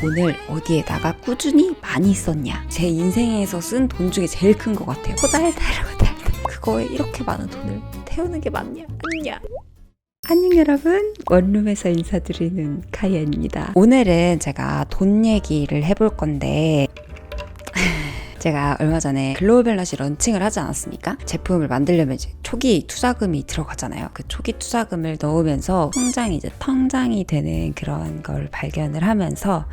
돈을 어디에다가 꾸준히 많이 썼냐. 제 인생에서 쓴 돈 중에 제일 큰 것 같아요. 호달달 그거에 이렇게 많은 돈을 태우는 게 맞냐? 아니냐? 안녕 여러분, 원룸에서 인사드리는 카이엔입니다. 오늘은 제가 돈 얘기를 해볼 건데 제가 얼마 전에 글로벌 밸런시 런칭을 하지 않았습니까? 제품을 만들려면 이제 초기 투자금이 들어가잖아요. 그 초기 투자금을 넣으면서 통장이 이제 텅장이 되는 그런 걸 발견을 하면서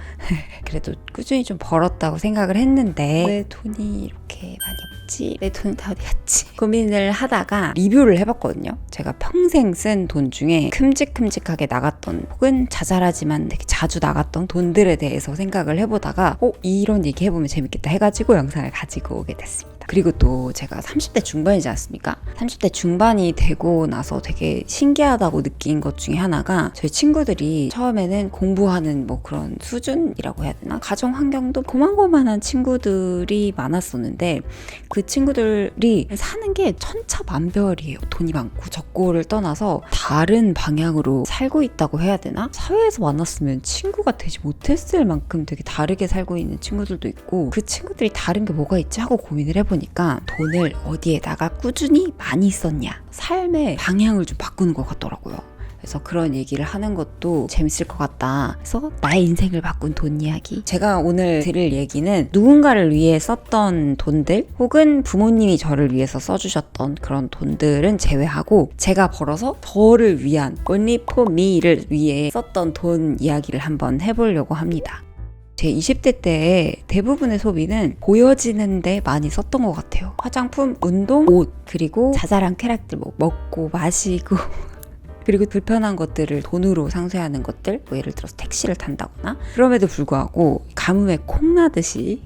그래도 꾸준히 좀 벌었다고 생각을 했는데 왜 돈이 이렇게 많이 없지? 내 돈은 다 어디 갔지? 고민을 하다가 리뷰를 해봤거든요. 제가 평생 쓴 돈 중에 큼직큼직하게 나갔던 혹은 자잘하지만 되게 자주 나갔던 돈들에 대해서 생각을 해보다가 이런 얘기 해보면 재밌겠다 해가지고 영상을 가지고 오게 됐습니다. 그리고 또 제가 30대 중반이지 않습니까? 30대 중반이 되고 나서 되게 신기하다고 느낀 것 중에 하나가 저희 친구들이 처음에는 공부하는 뭐 그런 수준이라고 해야 되나? 가정 환경도 고만고만한 친구들이 많았었는데 그 친구들이 사는 게 천차만별이에요. 돈이 많고 적고를 떠나서 다른 방향으로 살고 있다고 해야 되나? 사회에서 만났으면 친구가 되지 못했을 만큼 되게 다르게 살고 있는 친구들도 있고 그 친구들이 다른 게 뭐가 있지 하고 고민을 해보니까 돈을 어디에다가 꾸준히 많이 썼냐 삶의 방향을 좀 바꾸는 것 같더라고요. 그래서 그런 얘기를 하는 것도 재밌을 것 같다. 그래서 나의 인생을 바꾼 돈 이야기. 제가 오늘 드릴 얘기는 누군가를 위해 썼던 돈들 혹은 부모님이 저를 위해서 써주셨던 그런 돈들은 제외하고 제가 벌어서 저를 위한 only for me를 위해 썼던 돈 이야기를 한번 해보려고 합니다. 제 20대 때의 대부분의 소비는 보여지는데 많이 썼던 것 같아요. 화장품, 운동, 옷, 그리고 자잘한 쾌락들, 뭐 먹고 마시고 그리고 불편한 것들을 돈으로 상쇄하는 것들, 뭐 예를 들어서 택시를 탄다거나. 그럼에도 불구하고 가뭄에 콩나듯이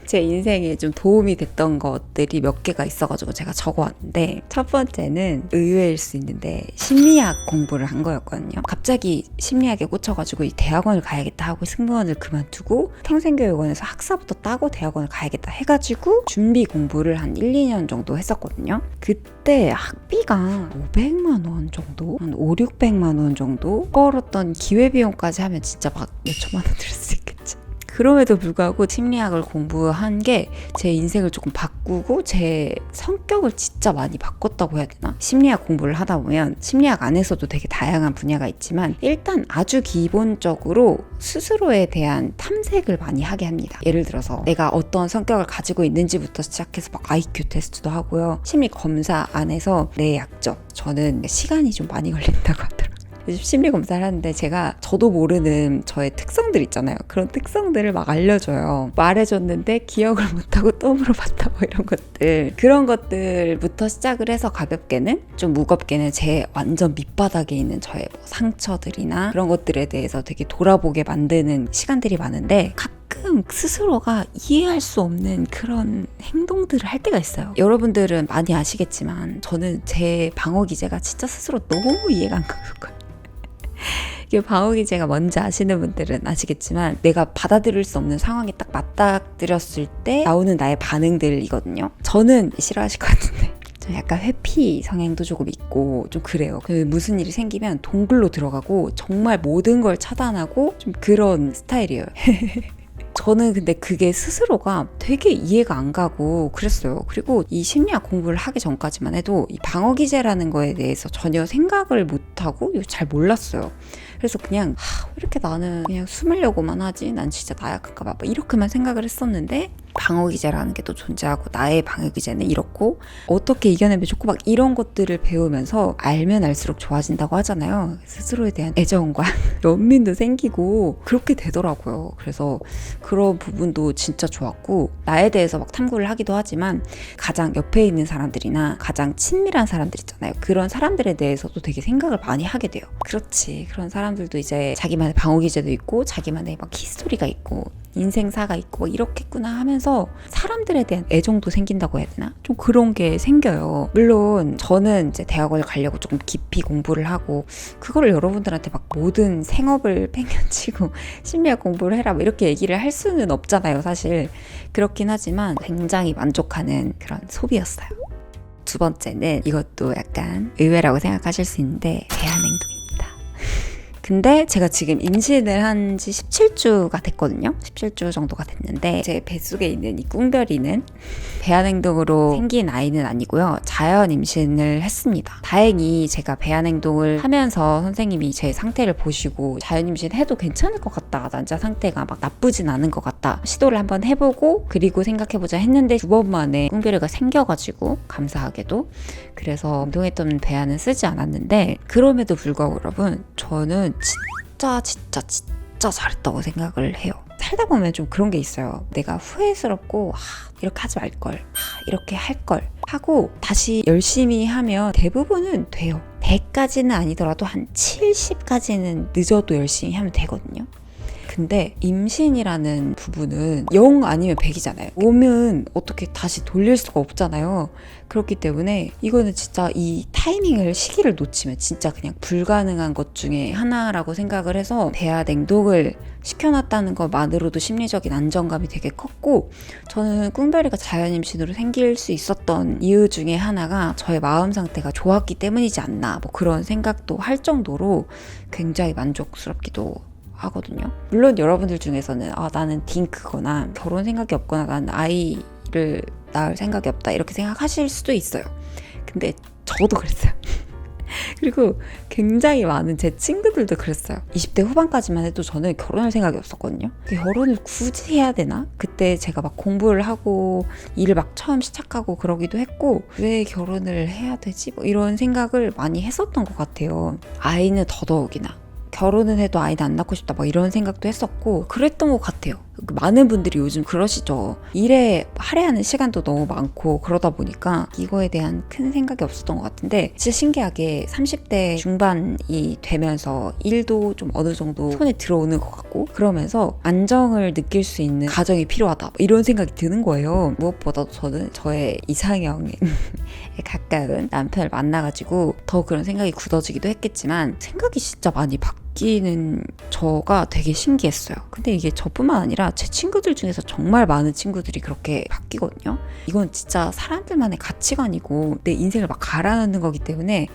제 인생에 좀 도움이 됐던 것들이 몇 개가 있어가지고 제가 적어왔는데, 첫 번째는 의외일 수 있는데 심리학 공부를 한 거였거든요. 갑자기 심리학에 꽂혀가지고 이 대학원을 가야겠다 하고 승무원을 그만두고 평생교육원에서 학사부터 따고 대학원을 가야겠다 해가지고 준비 공부를 한 1, 2년 정도 했었거든요. 그때 학비가 500만 원 정도? 한 5, 600만 원 정도 벌었던 기회비용까지 하면 진짜 막 몇천만 원 들 수 있겠죠. 그럼에도 불구하고 심리학을 공부한 게 제 인생을 조금 바꾸고 제 성격을 진짜 많이 바꿨다고 해야 되나? 심리학 공부를 하다 보면 심리학 안에서도 되게 다양한 분야가 있지만 일단 아주 기본적으로 스스로에 대한 탐색을 많이 하게 합니다. 예를 들어서 내가 어떤 성격을 가지고 있는지부터 시작해서 막 IQ 테스트도 하고요. 심리 검사 안에서 내 약점, 저는 시간이 좀 많이 걸린다고 하더라고요. 심리 검사를 하는데 제가 저도 모르는 저의 특성들 있잖아요. 그런 특성들을 막 알려줘요. 말해줬는데 기억을 못하고 또 물어봤다 뭐 이런 것들. 그런 것들부터 시작을 해서 가볍게는 좀 무겁게는 제 완전 밑바닥에 있는 저의 뭐 상처들이나 그런 것들에 대해서 되게 돌아보게 만드는 시간들이 많은데 가끔 스스로가 이해할 수 없는 그런 행동들을 할 때가 있어요. 여러분들은 많이 아시겠지만 저는 제 방어 기제가 진짜 스스로 너무 이해가 안 가거든요. 이게 방어 기제가 뭔지 아시는 분들은 아시겠지만 내가 받아들일 수 없는 상황에 딱 맞닥뜨렸을 때 나오는 나의 반응들이거든요. 저는 싫어하실 것 같은데 저 약간 회피 성향도 조금 있고 좀 그래요. 무슨 일이 생기면 동굴로 들어가고 정말 모든 걸 차단하고 좀 그런 스타일이에요. 저는 근데 그게 스스로가 되게 이해가 안 가고 그랬어요. 그리고 이 심리학 공부를 하기 전까지만 해도 이 방어 기제라는 거에 대해서 전혀 생각을 못하고 잘 몰랐어요. 그래서 그냥 왜 이렇게 나는 그냥 숨으려고만 하지? 난 진짜 나약한가 봐. 이렇게만 생각을 했었는데 방어 기제라는 게 또 존재하고 나의 방어 기제는 이렇고 어떻게 이겨내면 좋고 막 이런 것들을 배우면서 알면 알수록 좋아진다고 하잖아요. 스스로에 대한 애정과 연민도 생기고 그렇게 되더라고요. 그래서 그런 부분도 진짜 좋았고 나에 대해서 막 탐구를 하기도 하지만 가장 옆에 있는 사람들이나 가장 친밀한 사람들 있잖아요. 그런 사람들에 대해서도 되게 생각을 많이 하게 돼요. 그렇지. 그런 사람들도 이제 자기만의 방어 기제도 있고 자기만의 막 히스토리가 있고 인생사가 있고 이렇겠구나 하면서 사람들에 대한 애정도 생긴다고 해야 되나? 좀 그런 게 생겨요. 물론 저는 이제 대학원을 가려고 조금 깊이 공부를 하고 그거를 여러분들한테 막 모든 생업을 팽개치고 심리학 공부를 해라 뭐 이렇게 얘기를 할 수는 없잖아요. 사실 그렇긴 하지만 굉장히 만족하는 그런 소비였어요. 두 번째는 이것도 약간 의외라고 생각하실 수 있는데 대한행동입니다. 근데 제가 지금 임신을 한 지 17주가 됐거든요. 17주 정도가 됐는데 제 뱃속에 있는 이 꿍별이는 배아냉동으로 생긴 아이는 아니고요. 자연 임신을 했습니다. 다행히 제가 배아냉동을 하면서 선생님이 제 상태를 보시고 자연 임신해도 괜찮을 것 같다. 난자 상태가 막 나쁘진 않은 것 같다. 시도를 한번 해보고 그리고 생각해보자 했는데 2번 만에 꿍별이가 생겨가지고 감사하게도 그래서 운동했던 배아는 쓰지 않았는데 그럼에도 불구하고 여러분 저는 진짜 잘했다고 생각을 해요. 살다 보면 좀 그런 게 있어요. 내가 후회스럽고 이렇게 하지 말걸, 이렇게 할걸 하고 다시 열심히 하면 대부분은 돼요. 100까지는 아니더라도 한 70까지는 늦어도 열심히 하면 되거든요. 근데 임신이라는 부분은 0 아니면 100이잖아요. 오면 어떻게 다시 돌릴 수가 없잖아요. 그렇기 때문에 이거는 진짜 이 타이밍을 시기를 놓치면 진짜 그냥 불가능한 것 중에 하나라고 생각을 해서 배아냉독을 시켜놨다는 것만으로도 심리적인 안정감이 되게 컸고 저는 꿍별이가 자연임신으로 생길 수 있었던 이유 중에 하나가 저의 마음 상태가 좋았기 때문이지 않나 뭐 그런 생각도 할 정도로 굉장히 만족스럽기도 하거든요. 물론 여러분들 중에서는 나는 딩크거나 결혼 생각이 없거나 나는 아이를 낳을 생각이 없다 이렇게 생각하실 수도 있어요. 근데 저도 그랬어요. 그리고 굉장히 많은 제 친구들도 그랬어요. 20대 후반까지만 해도 저는 결혼할 생각이 없었거든요. 결혼을 굳이 해야 되나? 그때 제가 막 공부를 하고 일을 막 처음 시작하고 그러기도 했고 왜 결혼을 해야 되지? 뭐 이런 생각을 많이 했었던 것 같아요. 아이는 더더욱이나. 결혼은 해도 아이는 안 낳고 싶다 막 이런 생각도 했었고 그랬던 것 같아요. 많은 분들이 요즘 그러시죠. 일에 할애하는 시간도 너무 많고 그러다 보니까 이거에 대한 큰 생각이 없었던 것 같은데 진짜 신기하게 30대 중반이 되면서 일도 좀 어느 정도 손에 들어오는 것 같고 그러면서 안정을 느낄 수 있는 가정이 필요하다 이런 생각이 드는 거예요. 무엇보다도 저는 저의 이상형에 가까운 남편을 만나가지고 더 그런 생각이 굳어지기도 했겠지만 생각이 진짜 많이 바뀌는 저가 되게 신기했어요. 근데 이게 저뿐만 아니라 제 친구들 중에서 정말 많은 친구들이 그렇게 바뀌거든요. 이건 진짜 사람들만의 가치관이고 내 인생을 막 갈아넣는 거기 때문에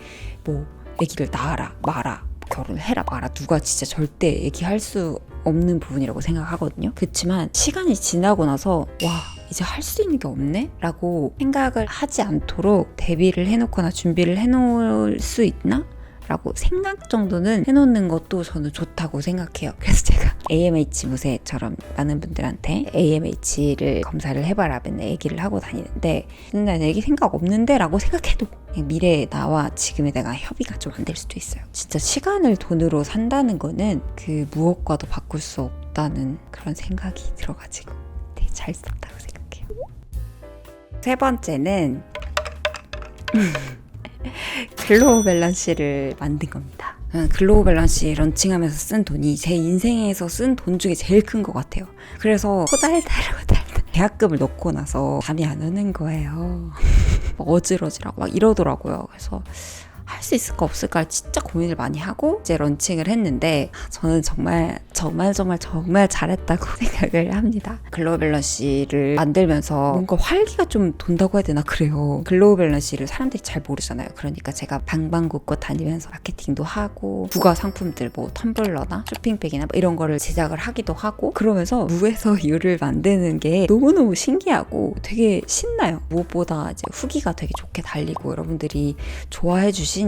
뭐 아기를 낳아라 마라 결혼해라 마라 누가 진짜 절대 얘기할 수 없는 부분이라고 생각하거든요. 그렇지만 시간이 지나고 나서 와 이제 할 수 있는 게 없네? 라고 생각을 하지 않도록 대비를 해놓거나 준비를 해놓을 수 있나? 라고 생각 정도는 해놓는 것도 저는 좋다고 생각해요. 그래서 제가 AMH 무쇠처럼 많은 분들한테 AMH를 검사를 해봐라 맨날 얘기를 하고 다니는데 난 애기 생각 없는데 라고 생각해도 미래의 나와 지금의 내가 협의가 좀 안 될 수도 있어요. 진짜 시간을 돈으로 산다는 거는 그 무엇과도 바꿀 수 없다는 그런 생각이 들어가지고 되게 잘 썼다고 생각해요. 세 번째는 글로우 밸런시를 만든 겁니다. 글로우 밸런시 런칭하면서 쓴 돈이 제 인생에서 쓴 돈 중에 제일 큰 것 같아요. 그래서 호달달 계약금을 넣고 나서 잠이 안 오는 거예요. 어지러지라고 막 이러더라고요. 그래서 할 수 있을까 없을까 진짜 고민을 많이 하고 이제 런칭을 했는데 저는 정말 잘했다고 생각을 합니다. 글로우 밸런시를 만들면서 뭔가 활기가 좀 돈다고 해야 되나 그래요. 글로우 밸런시를 사람들이 잘 모르잖아요. 그러니까 제가 방방곡곡 다니면서 마케팅도 하고 부가 상품들 뭐 텀블러나 쇼핑백이나 뭐 이런 거를 제작을 하기도 하고 그러면서 무에서 유를 만드는 게 너무너무 신기하고 되게 신나요. 무엇보다 이제 후기가 되게 좋게 달리고 여러분들이 좋아해 주시니까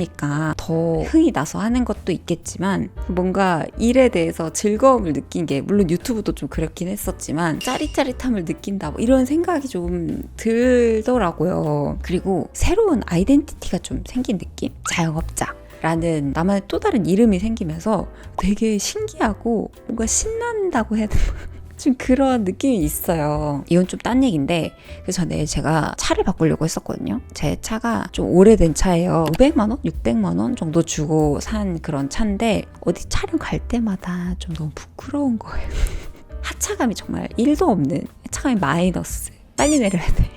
더 흥이 나서 하는 것도 있겠지만 뭔가 일에 대해서 즐거움을 느낀 게 물론 유튜브도 좀 그렇긴 했었지만 짜릿짜릿함을 느낀다 뭐 이런 생각이 좀 들더라고요. 그리고 새로운 아이덴티티가 좀 생긴 느낌? 자영업자 라는 나만의 또 다른 이름이 생기면서 되게 신기하고 뭔가 신난다고 해야 되나? 좀 그런 느낌이 있어요. 이건 좀 딴 얘기인데 그 전에 제가 차를 바꾸려고 했었거든요. 제 차가 좀 오래된 차예요. 500만 원? 600만 원 정도 주고 산 그런 차인데 어디 촬영 갈 때마다 좀 너무 부끄러운 거예요. 하차감이 정말 1도 없는 하차감이 마이너스. 빨리 내려야 돼.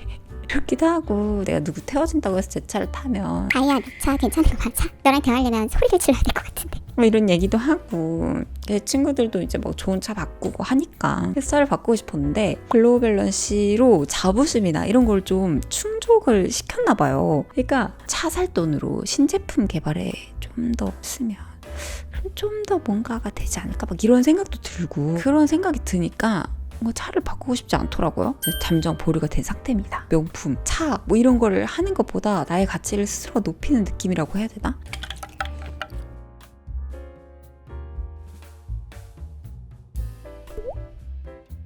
그렇기도 하고 내가 누구 태워준다고 해서 제 차를 타면 아이야 내 차 괜찮은 거 맞아? 너랑 대화하려면 소리를 질러야 될 것 같은데 뭐 이런 얘기도 하고 제 친구들도 이제 뭐 좋은 차 바꾸고 하니까 차를 바꾸고 싶었는데 글로우 밸런시로 자부심이나 이런 걸 좀 충족을 시켰나 봐요. 그러니까 차 살 돈으로 신제품 개발에 좀 더 쓰면 그럼 좀 더 뭔가가 되지 않을까 막 이런 생각도 들고 그런 생각이 드니까 뭔가 차를 바꾸고 싶지 않더라고요. 잠정 보류가 된 상태입니다. 명품, 차 뭐 이런 거를 하는 것보다 나의 가치를 스스로 높이는 느낌이라고 해야 되나?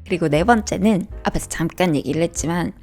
그리고 네 번째는 앞에서 잠깐 얘기를 했지만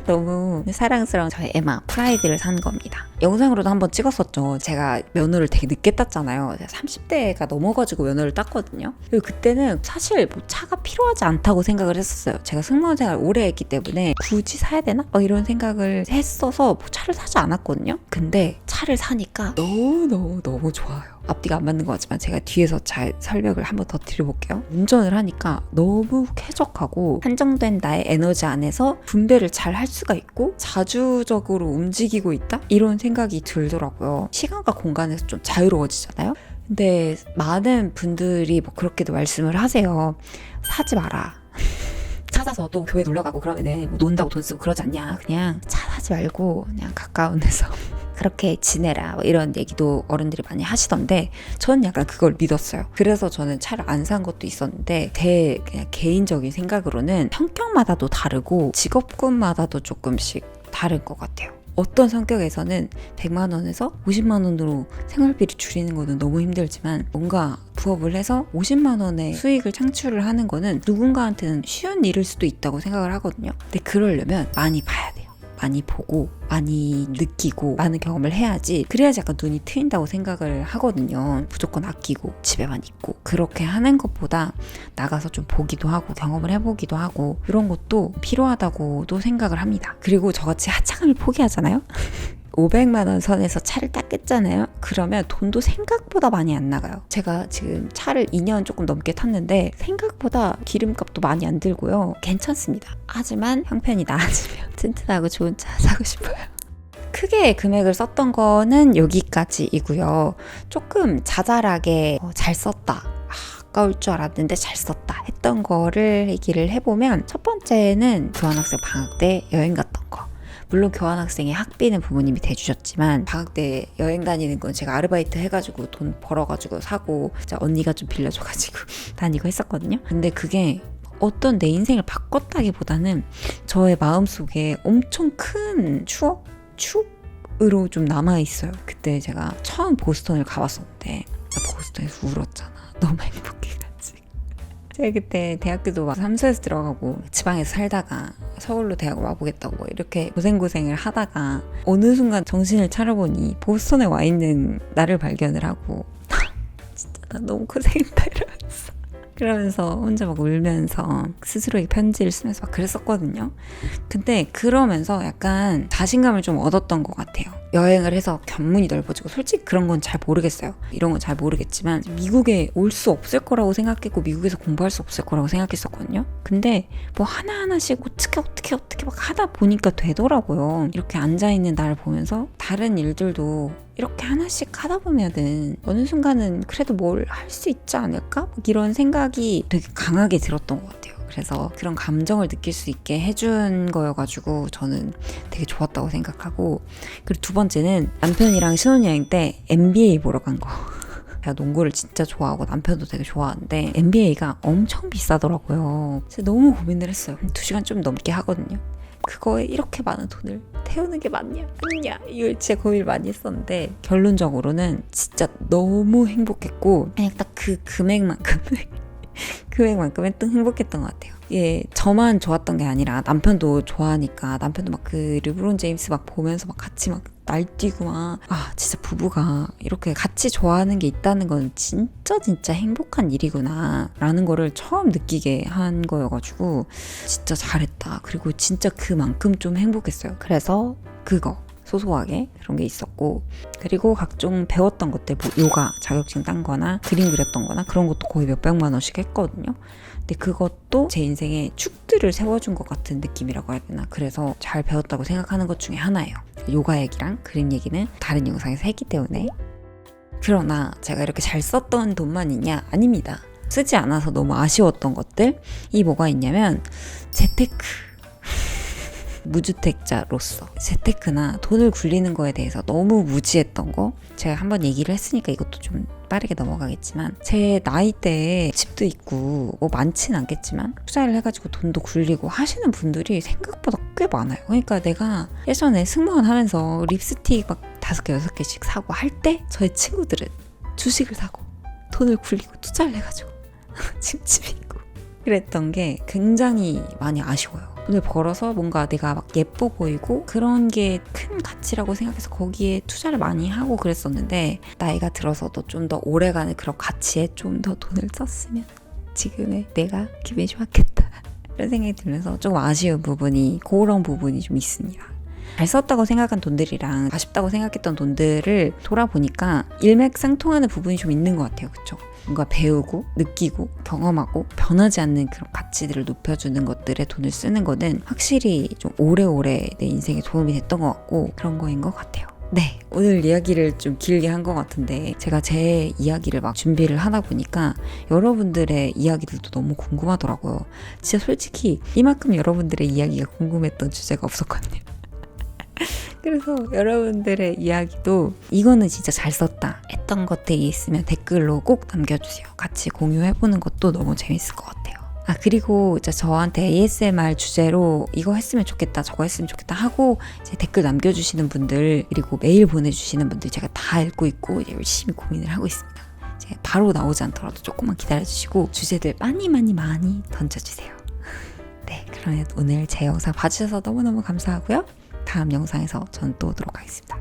너무 사랑스러운 저의 에마 프라이드를 산 겁니다. 영상으로도 한번 찍었었죠. 제가 면허를 되게 늦게 땄잖아요. 30대가 넘어가지고 면허를 땄거든요. 그리고 그때는 사실 뭐 차가 필요하지 않다고 생각을 했었어요. 제가 승무원 생활 오래 했기 때문에 굳이 사야 되나? 막 이런 생각을 했어서 뭐 차를 사지 않았거든요. 근데 차를 사니까 너무 좋아요. 앞뒤가 안 맞는 것 같지만 제가 뒤에서 잘 설명을 한번 더 드려볼게요. 운전을 하니까 너무 쾌적하고 한정된 나의 에너지 안에서 분배를 잘 할 수가 있고 자주적으로 움직이고 있다? 이런 생각이 들더라고요. 시간과 공간에서 좀 자유로워지잖아요. 근데 많은 분들이 뭐 그렇게도 말씀을 하세요. 사지 마라. 찾아서 또 교회 놀러 가고 그러면은 뭐 논다고 돈 쓰고 그러지 않냐. 그냥 차 사지 말고 그냥 가까운 데서 그렇게 지내라 뭐 이런 얘기도 어른들이 많이 하시던데 저는 약간 그걸 믿었어요. 그래서 저는 차를 안 산 것도 있었는데 제 그냥 개인적인 생각으로는 성격마다도 다르고 직업군마다도 조금씩 다른 것 같아요. 어떤 성격에서는 100만 원에서 50만 원으로 생활비를 줄이는 거는 너무 힘들지만 뭔가 부업을 해서 50만 원의 수익을 창출을 하는 거는 누군가한테는 쉬운 일일 수도 있다고 생각을 하거든요. 근데 그러려면 많이 봐야 돼요. 많이 보고 많이 느끼고 많은 경험을 해야지 그래야지 약간 눈이 트인다고 생각을 하거든요. 무조건 아끼고 집에만 있고 그렇게 하는 것보다 나가서 좀 보기도 하고 경험을 해보기도 하고 이런 것도 필요하다고도 생각을 합니다. 그리고 저같이 하찮음을 포기하잖아요. 500만 원 선에서 차를 딱 깼잖아요. 그러면 돈도 생각보다 많이 안 나가요. 제가 지금 차를 2년 조금 넘게 탔는데 생각보다 기름값도 많이 안 들고요. 괜찮습니다. 하지만 형편이 나아지면 튼튼하고 좋은 차 사고 싶어요. 크게 금액을 썼던 거는 여기까지이고요. 조금 자잘하게 잘 썼다. 아까울 줄 알았는데 잘 썼다 했던 거를 얘기를 해보면 첫 번째는 교환학생 방학 때 여행 갔던 거. 물론 교환학생의 학비는 부모님이 대주셨지만 방학 때 여행 다니는 건 제가 아르바이트 해가지고 돈 벌어가지고 사고 언니가 좀 빌려줘가지고 다니고 했었거든요. 근데 그게 어떤 내 인생을 바꿨다기보다는 저의 마음속에 엄청 큰 추억으로 좀 남아있어요. 그때 제가 처음 보스턴을 가봤었는데 보스턴에서 울었잖아. 너무 행복해가지고. 제가 그때 대학교도 막 삼수에서 들어가고 지방에서 살다가 서울로 대학 와보겠다고 뭐 이렇게 고생을 하다가 어느 순간 정신을 차려보니 보스턴에 와 있는 나를 발견을 하고 진짜 나 너무 고생했다 이러면서 그러면서 혼자 막 울면서 스스로에게 편지를 쓰면서 막 그랬었거든요. 근데 그러면서 약간 자신감을 좀 얻었던 것 같아요. 여행을 해서 견문이 넓어지고 솔직히 그런 건 잘 모르겠어요. 이런 건 잘 모르겠지만 미국에 올 수 없을 거라고 생각했고 미국에서 공부할 수 없을 거라고 생각했었거든요. 근데 뭐 하나하나씩 어떻게 막 하다 보니까 되더라고요. 이렇게 앉아있는 나를 보면서 다른 일들도 이렇게 하나씩 하다 보면은 어느 순간은 그래도 뭘 할 수 있지 않을까? 막 이런 생각이 되게 강하게 들었던 것 같아요. 그래서 그런 감정을 느낄 수 있게 해준 거여가지고 저는 되게 좋았다고 생각하고 그리고 두 번째는 남편이랑 신혼여행 때 NBA 보러 간 거. 제가 농구를 진짜 좋아하고 남편도 되게 좋아하는데 NBA가 엄청 비싸더라고요. 그래서 너무 고민을 했어요. 2시간 좀 넘게 하거든요. 그거에 이렇게 많은 돈을 태우는 게 맞냐? 아니냐? 이걸 진짜 고민을 많이 했었는데 결론적으로는 진짜 너무 행복했고 그냥 딱 그 금액만큼은 또 행복했던 것 같아요. 예, 저만 좋았던 게 아니라 남편도 좋아하니까 남편도 막 그 르브론 제임스 막 보면서 막 같이 막 날뛰고 막 진짜 부부가 이렇게 같이 좋아하는 게 있다는 건 진짜 행복한 일이구나 라는 거를 처음 느끼게 한 거여가지고 진짜 잘했다. 그리고 진짜 그만큼 좀 행복했어요. 그래서 그거 소소하게 그런 게 있었고 그리고 각종 배웠던 것들 뭐 요가 자격증 딴 거나 그림 그렸던 거나 그런 것도 거의 몇백만 원씩 했거든요. 근데 그것도 제 인생에 축들을 세워준 것 같은 느낌이라고 해야 되나. 그래서 잘 배웠다고 생각하는 것 중에 하나예요. 요가 얘기랑 그림 얘기는 다른 영상에서 했기 때문에. 그러나 제가 이렇게 잘 썼던 돈만 있냐? 아닙니다. 쓰지 않아서 너무 아쉬웠던 것들이 뭐가 있냐면 재테크. 무주택자로서 재테크나 돈을 굴리는 거에 대해서 너무 무지했던 거, 제가 한번 얘기를 했으니까 이것도 좀 빠르게 넘어가겠지만, 제 나이대에 집도 있고 뭐 많진 않겠지만 투자를 해가지고 돈도 굴리고 하시는 분들이 생각보다 꽤 많아요. 그러니까 내가 예전에 승무원 하면서 립스틱 막 5개 6개씩 사고 할 때 저의 친구들은 주식을 사고 돈을 굴리고 투자를 해가지고 집이 있고 그랬던 게 굉장히 많이 아쉬워요. 돈을 벌어서 뭔가 내가 막 예뻐 보이고 그런 게 큰 가치라고 생각해서 거기에 투자를 많이 하고 그랬었는데, 나이가 들어서도 좀 더 오래가는 그런 가치에 좀 더 돈을 썼으면 지금의 내가 기분이 좋았겠다 이런 생각이 들면서 조금 아쉬운 부분이, 그런 부분이 좀 있습니다. 잘 썼다고 생각한 돈들이랑 아쉽다고 생각했던 돈들을 돌아보니까 일맥상통하는 부분이 좀 있는 것 같아요. 그쵸? 뭔가 배우고 느끼고 경험하고 변하지 않는 그런 가치들을 높여주는 것들에 돈을 쓰는 거는 확실히 좀 오래오래 내 인생에 도움이 됐던 것 같고 그런 거인 것 같아요. 네, 오늘 이야기를 좀 길게 한 것 같은데, 제가 제 이야기를 막 준비를 하다 보니까 여러분들의 이야기들도 너무 궁금하더라고요. 진짜 솔직히 이만큼 여러분들의 이야기가 궁금했던 주제가 없었거든요. 그래서 여러분들의 이야기도 이거는 진짜 잘 썼다 했던 것들이 있으면 댓글로 꼭 남겨주세요. 같이 공유해보는 것도 너무 재밌을 것 같아요. 아, 그리고 이제 저한테 ASMR 주제로 이거 했으면 좋겠다 저거 했으면 좋겠다 하고 이제 댓글 남겨주시는 분들, 그리고 메일 보내주시는 분들 제가 다 읽고 있고 이제 열심히 고민을 하고 있습니다. 이제 바로 나오지 않더라도 조금만 기다려주시고 주제들 많이 던져주세요. 네, 그러면 오늘 제 영상 봐주셔서 너무너무 감사하고요. 다음 영상에서 전 또 오도록 하겠습니다.